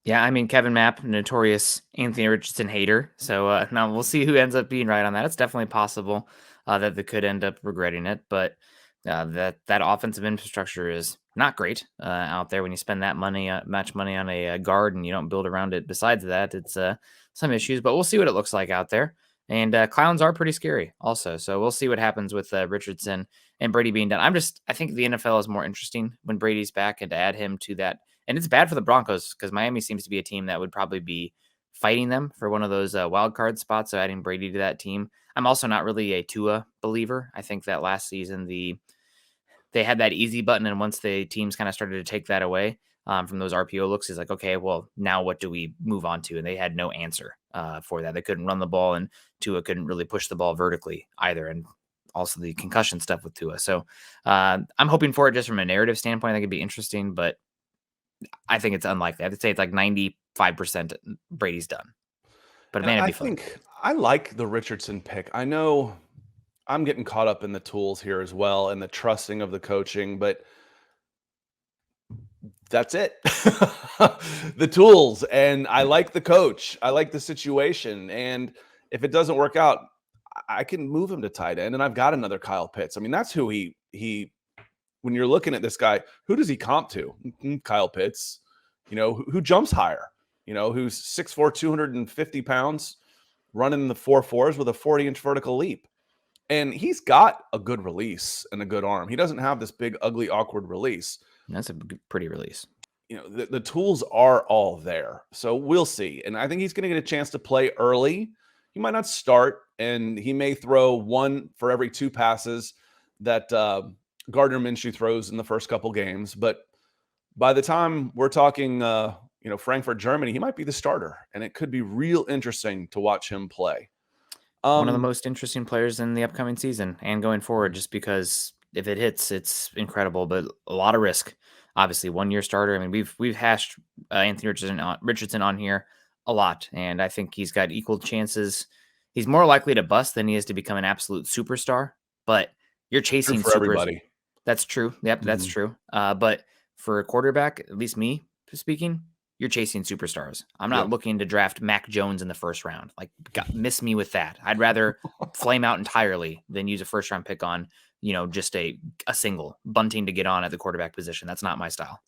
Yeah, I mean, Kevin Mapp, notorious Anthony Richardson hater. So now we'll see who ends up being right on that. It's definitely possible that they could end up regretting it, but that offensive infrastructure is not great out there. When you spend that money, much money on a guard, and you don't build around it. Besides that, it's some issues, but we'll see what it looks like out there. And clowns are pretty scary, also. So we'll see what happens with Richardson and Brady being done. I think the NFL is more interesting when Brady's back, and to add him to that. And it's bad for the Broncos because Miami seems to be a team that would probably be fighting them for one of those wild card spots. So adding Brady to that team. I'm also not really a Tua believer. I think that last season they had that easy button, and once the teams kind of started to take that away from those RPO looks, is like, okay, well, now what do we move on to? And they had no answer for that. They couldn't run the ball, and Tua couldn't really push the ball vertically either. And also the concussion stuff with Tua. So I'm hoping for it just from a narrative standpoint. I think it'd be interesting, but I think it's unlikely. I'd say it's like 95% Brady's done. But And man, it'd I be fun. think I like the Richardson pick. I know I'm getting caught up in the tools here as well and the trusting of the coaching, but that's it. The tools. And I like the coach. I like the situation. And if it doesn't work out, I can move him to tight end. And I've got another Kyle Pitts. I mean, that's who he when you're looking at this guy, who does he comp to? Kyle Pitts, who jumps higher, who's 6'4", 250 pounds, running the 4.4s with a 40-inch vertical leap. And he's got a good release and a good arm. He doesn't have this big, ugly, awkward release. That's a pretty release. The tools are all there. So we'll see. And I think he's going to get a chance to play early. He might not start, and he may throw one for every two passes that Gardner Minshew throws in the first couple games. But by the time we're talking, Frankfurt, Germany, he might be the starter, and it could be real interesting to watch him play. One of the most interesting players in the upcoming season and going forward, just because if it hits, it's incredible, but a lot of risk. Obviously, 1-year starter. I mean, we've hashed Anthony Richardson on here a lot, and I think he's got equal chances. He's more likely to bust than he is to become an absolute superstar. But you're True chasing for everybody. That's true. Yep, that's true. But for a quarterback, at least me speaking, you're chasing superstars. I'm not Yep. looking to draft Mac Jones in the first round. Like, miss me with that. I'd rather flame out entirely than use a first round pick on, just a single bunting to get on at the quarterback position. That's not my style.